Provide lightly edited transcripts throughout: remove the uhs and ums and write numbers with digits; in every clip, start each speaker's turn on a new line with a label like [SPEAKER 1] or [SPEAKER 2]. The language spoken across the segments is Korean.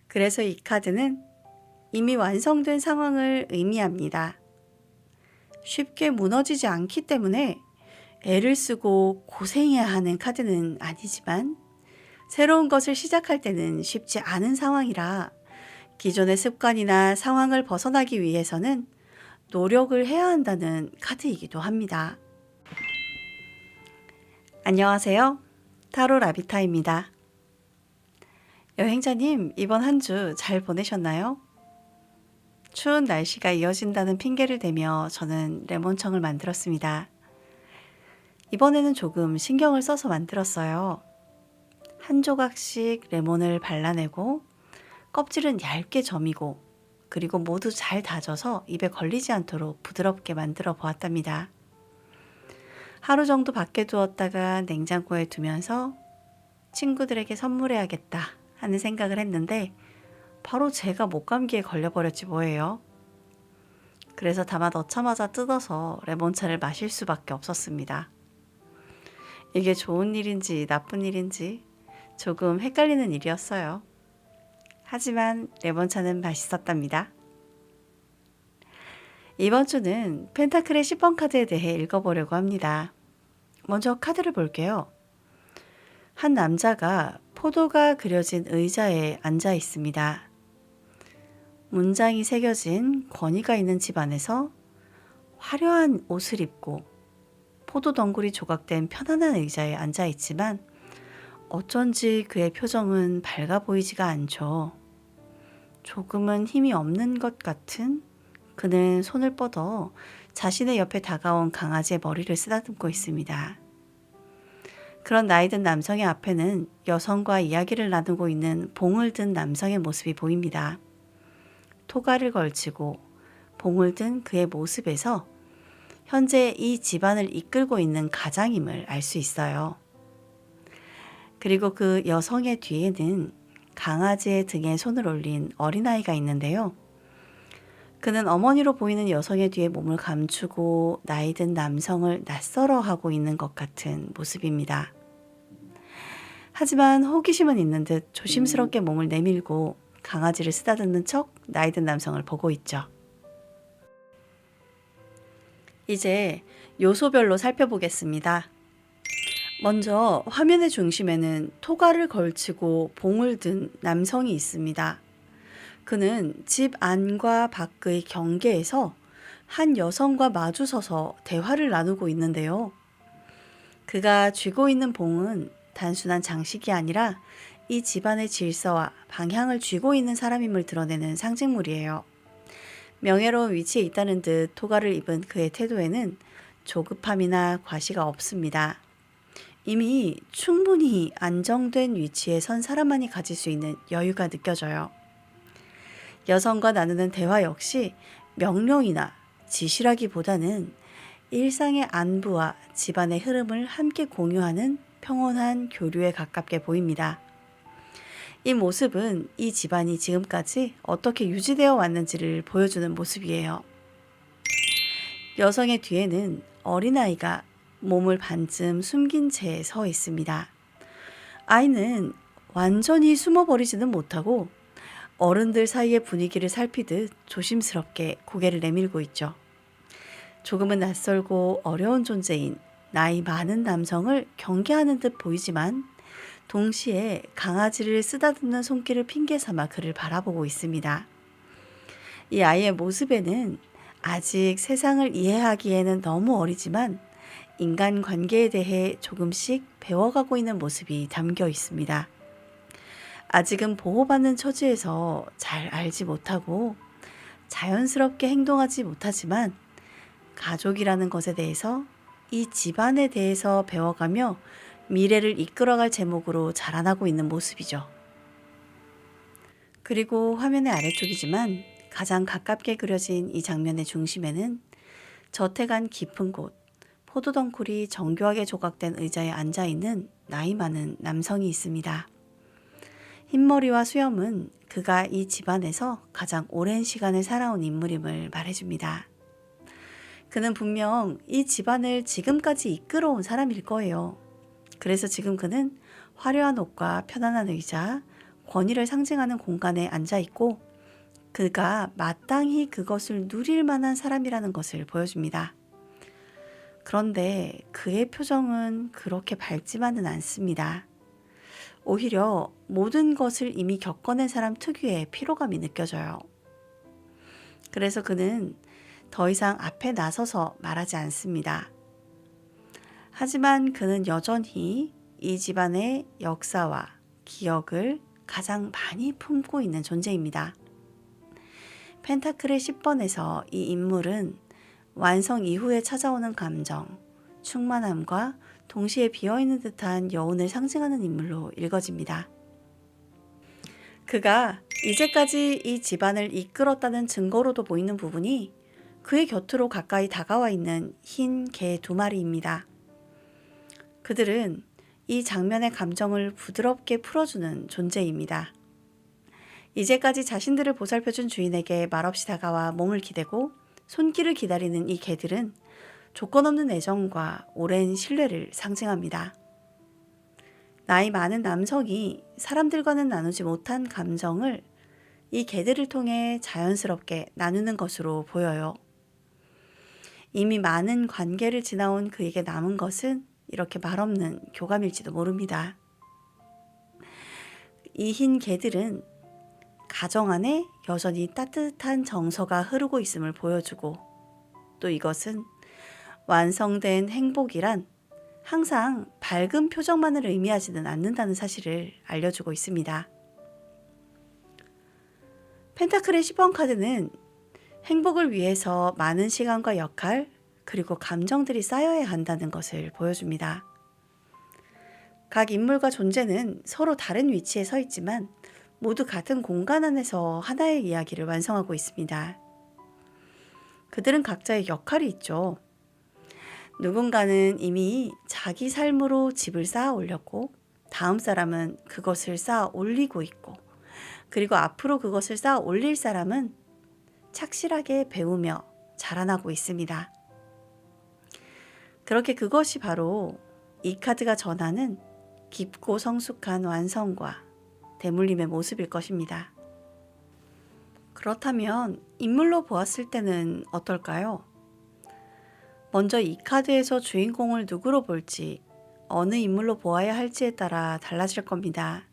[SPEAKER 1] 그래서 이 카드는 이미 완성된 상황을 의미합니다. 쉽게 무너지지 않기 때문에 애를 쓰고 고생해야 하는 카드는 아니지만 새로운 것을 시작할 때는 쉽지 않은 상황이라 기존의 습관이나 상황을 벗어나기 위해서는 노력을 해야 한다는 카드이기도 합니다. 안녕하세요. 타로 라비타입니다. 여행자님, 이번 한 주 잘 보내셨나요? 추운 날씨가 이어진다는 핑계를 대며 저는 레몬청을 만들었습니다. 이번에는 조금 신경을 써서 만들었어요. 한 조각씩 레몬을 발라내고 껍질은 얇게 점이고 그리고 모두 잘 다져서 입에 걸리지 않도록 부드럽게 만들어 보았답니다. 하루 정도 밖에 두었다가 냉장고에 두면서 친구들에게 선물해야겠다 하는 생각을 했는데 바로 제가 목감기에 걸려버렸지 뭐예요. 그래서 담아 넣자마자 뜯어서 레몬차를 마실 수밖에 없었습니다. 이게 좋은 일인지 나쁜 일인지 조금 헷갈리는 일이었어요. 하지만 레몬차는 맛있었답니다. 이번 주는 펜타클의 10번 카드에 대해 읽어보려고 합니다. 먼저 카드를 볼게요. 한 남자가 포도가 그려진 의자에 앉아 있습니다. 문장이 새겨진 권위가 있는 집 안에서 화려한 옷을 입고 포도 덩굴이 조각된 편안한 의자에 앉아 있지만 어쩐지 그의 표정은 밝아 보이지가 않죠. 조금은 힘이 없는 것 같은 그는 손을 뻗어 자신의 옆에 다가온 강아지의 머리를 쓰다듬고 있습니다. 그런 나이든 남성의 앞에는 여성과 이야기를 나누고 있는 봉을 든 남성의 모습이 보입니다. 토가를 걸치고 봉을 든 그의 모습에서 현재 이 집안을 이끌고 있는 가장임을 알 수 있어요. 그리고 그 여성의 뒤에는 강아지의 등에 손을 올린 어린아이가 있는데요. 그는 어머니로 보이는 여성의 뒤에 몸을 감추고 나이든 남성을 낯설어하고 있는 것 같은 모습입니다. 하지만 호기심은 있는 듯 조심스럽게 몸을 내밀고 강아지를 쓰다듬는 척 나이든 남성을 보고 있죠. 이제 요소별로 살펴보겠습니다. 먼저 화면의 중심에는 토가를 걸치고 봉을 든 남성이 있습니다. 그는 집 안과 밖의 경계에서 한 여성과 마주서서 대화를 나누고 있는데요. 그가 쥐고 있는 봉은 단순한 장식이 아니라 이 집안의 질서와 방향을 쥐고 있는 사람임을 드러내는 상징물이에요. 명예로운 위치에 있다는 듯 토가를 입은 그의 태도에는 조급함이나 과시가 없습니다. 이미 충분히 안정된 위치에 선 사람만이 가질 수 있는 여유가 느껴져요. 여성과 나누는 대화 역시 명령이나 지시라기보다는 일상의 안부와 집안의 흐름을 함께 공유하는 평온한 교류에 가깝게 보입니다. 이 모습은 이 집안이 지금까지 어떻게 유지되어 왔는지를 보여주는 모습이에요. 여성의 뒤에는 어린아이가 몸을 반쯤 숨긴 채 서 있습니다. 아이는 완전히 숨어버리지는 못하고 어른들 사이의 분위기를 살피듯 조심스럽게 고개를 내밀고 있죠. 조금은 낯설고 어려운 존재인 나이 많은 남성을 경계하는 듯 보이지만 동시에 강아지를 쓰다듬는 손길을 핑계 삼아 그를 바라보고 있습니다. 이 아이의 모습에는 아직 세상을 이해하기에는 너무 어리지만 인간관계에 대해 조금씩 배워가고 있는 모습이 담겨 있습니다. 아직은 보호받는 처지에서 잘 알지 못하고 자연스럽게 행동하지 못하지만 가족이라는 것에 대해서 이 집안에 대해서 배워가며 미래를 이끌어갈 제목으로 자라나고 있는 모습이죠. 그리고 화면의 아래쪽이지만 가장 가깝게 그려진 이 장면의 중심에는 저택안 깊은 곳, 포도덩굴이 정교하게 조각된 의자에 앉아있는 나이 많은 남성이 있습니다. 흰머리와 수염은 그가 이 집안에서 가장 오랜 시간을 살아온 인물임을 말해줍니다. 그는 분명 이 집안을 지금까지 이끌어온 사람일 거예요. 그래서 지금 그는 화려한 옷과 편안한 의자, 권위를 상징하는 공간에 앉아 있고 그가 마땅히 그것을 누릴 만한 사람이라는 것을 보여줍니다. 그런데 그의 표정은 그렇게 밝지만은 않습니다. 오히려 모든 것을 이미 겪어낸 사람 특유의 피로감이 느껴져요. 그래서 그는 더 이상 앞에 나서서 말하지 않습니다. 하지만 그는 여전히 이 집안의 역사와 기억을 가장 많이 품고 있는 존재입니다. 펜타클의 10번에서 이 인물은 완성 이후에 찾아오는 감정, 충만함과 동시에 비어있는 듯한 여운을 상징하는 인물로 읽어집니다. 그가 이제까지 이 집안을 이끌었다는 증거로도 보이는 부분이 그의 곁으로 가까이 다가와 있는 흰 개 2마리입니다. 그들은 이 장면의 감정을 부드럽게 풀어주는 존재입니다. 이제까지 자신들을 보살펴준 주인에게 말없이 다가와 몸을 기대고 손길을 기다리는 이 개들은 조건 없는 애정과 오랜 신뢰를 상징합니다. 나이 많은 남성이 사람들과는 나누지 못한 감정을 이 개들을 통해 자연스럽게 나누는 것으로 보여요. 이미 많은 관계를 지나온 그에게 남은 것은 이렇게 말없는 교감일지도 모릅니다. 이 흰 개들은 가정 안에 여전히 따뜻한 정서가 흐르고 있음을 보여주고 또 이것은 완성된 행복이란 항상 밝은 표정만을 의미하지는 않는다는 사실을 알려주고 있습니다. 펜타클의 10번 카드는 행복을 위해서 많은 시간과 역할 그리고 감정들이 쌓여야 한다는 것을 보여줍니다. 각 인물과 존재는 서로 다른 위치에 서 있지만 모두 같은 공간 안에서 하나의 이야기를 완성하고 있습니다. 그들은 각자의 역할이 있죠. 누군가는 이미 자기 삶으로 집을 쌓아 올렸고 다음 사람은 그것을 쌓아 올리고 있고 그리고 앞으로 그것을 쌓아 올릴 사람은 착실하게 배우며 자라나고 있습니다. 그렇게 그것이 바로 이 카드가 전하는 깊고 성숙한 완성과 대물림의 모습일 것입니다. 그렇다면 인물로 보았을 때는 어떨까요? 먼저 이 카드에서 주인공을 누구로 볼지 어느 인물로 보아야 할지에 따라 달라질 겁니다.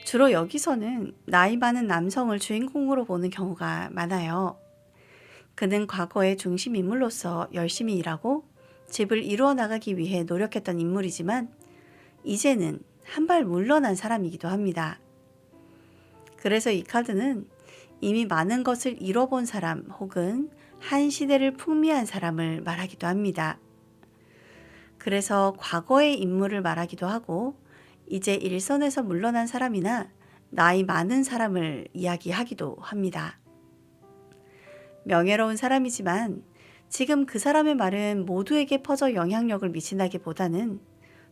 [SPEAKER 1] 주로 여기서는 나이 많은 남성을 주인공으로 보는 경우가 많아요. 그는 과거의 중심 인물로서 열심히 일하고 집을 이루어 나가기 위해 노력했던 인물이지만 이제는 한 발 물러난 사람이기도 합니다. 그래서 이 카드는 이미 많은 것을 잃어본 사람 혹은 한 시대를 풍미한 사람을 말하기도 합니다. 그래서 과거의 인물을 말하기도 하고 이제 일선에서 물러난 사람이나 나이 많은 사람을 이야기하기도 합니다. 명예로운 사람이지만 지금 그 사람의 말은 모두에게 퍼져 영향력을 미친다기보다는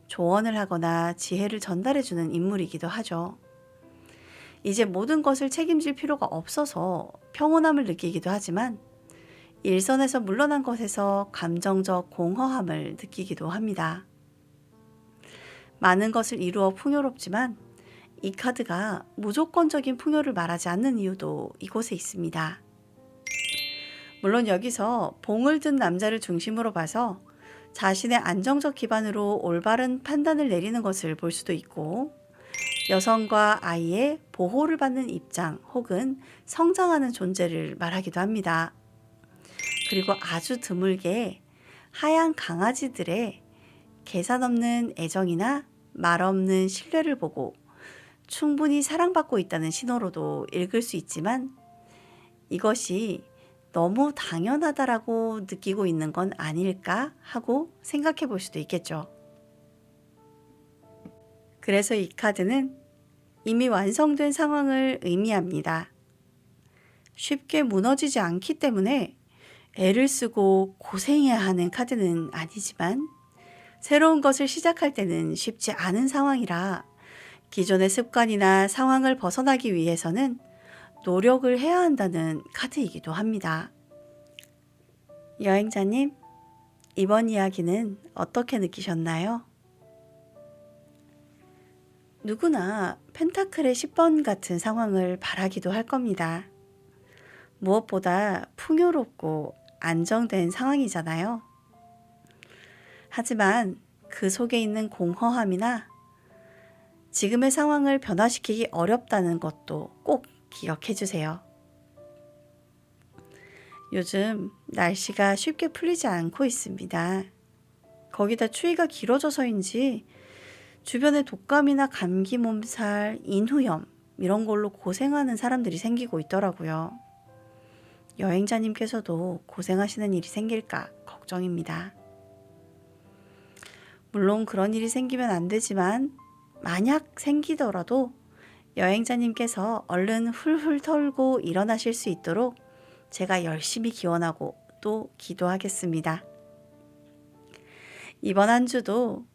[SPEAKER 1] 조언을 하거나 지혜를 전달해주는 인물이기도 하죠. 이제 모든 것을 책임질 필요가 없어서 평온함을 느끼기도 하지만 일선에서 물러난 것에서 감정적 공허함을 느끼기도 합니다. 많은 것을 이루어 풍요롭지만 이 카드가 무조건적인 풍요를 말하지 않는 이유도 이곳에 있습니다. 물론 여기서 봉을 든 남자를 중심으로 봐서 자신의 안정적 기반으로 올바른 판단을 내리는 것을 볼 수도 있고 여성과 아이의 보호를 받는 입장 혹은 성장하는 존재를 말하기도 합니다. 그리고 아주 드물게 하얀 강아지들의 계산 없는 애정이나 말 없는 신뢰를 보고 충분히 사랑받고 있다는 신호로도 읽을 수 있지만 이것이 너무 당연하다라고 느끼고 있는 건 아닐까 하고 생각해 볼 수도 있겠죠. 그래서 이 카드는 이미 완성된 상황을 의미합니다. 쉽게 무너지지 않기 때문에 애를 쓰고 고생해야 하는 카드는 아니지만 새로운 것을 시작할 때는 쉽지 않은 상황이라 기존의 습관이나 상황을 벗어나기 위해서는 노력을 해야 한다는 카드이기도 합니다. 여행자님, 이번 이야기는 어떻게 느끼셨나요? 누구나 펜타클의 10번 같은 상황을 바라기도 할 겁니다. 무엇보다 풍요롭고 안정된 상황이잖아요. 하지만 그 속에 있는 공허함이나 지금의 상황을 변화시키기 어렵다는 것도 꼭 기억해 주세요. 요즘 날씨가 쉽게 풀리지 않고 있습니다. 거기다 추위가 길어져서인지 주변에 독감이나 감기 몸살, 인후염 이런 걸로 고생하는 사람들이 생기고 있더라고요. 여행자님께서도 고생하시는 일이 생길까 걱정입니다. 물론 그런 일이 생기면 안 되지만 만약 생기더라도 여행자님께서 얼른 훌훌 털고 일어나실 수 있도록 제가 열심히 기원하고 또 기도하겠습니다. 이번 한 주도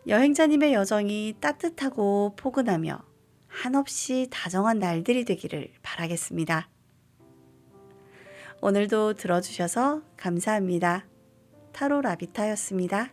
[SPEAKER 1] 여행자님의 여정이 따뜻하고 포근하며 한없이 다정한 날들이 되기를 바라겠습니다. 오늘도 들어주셔서 감사합니다. 타로 라비타였습니다.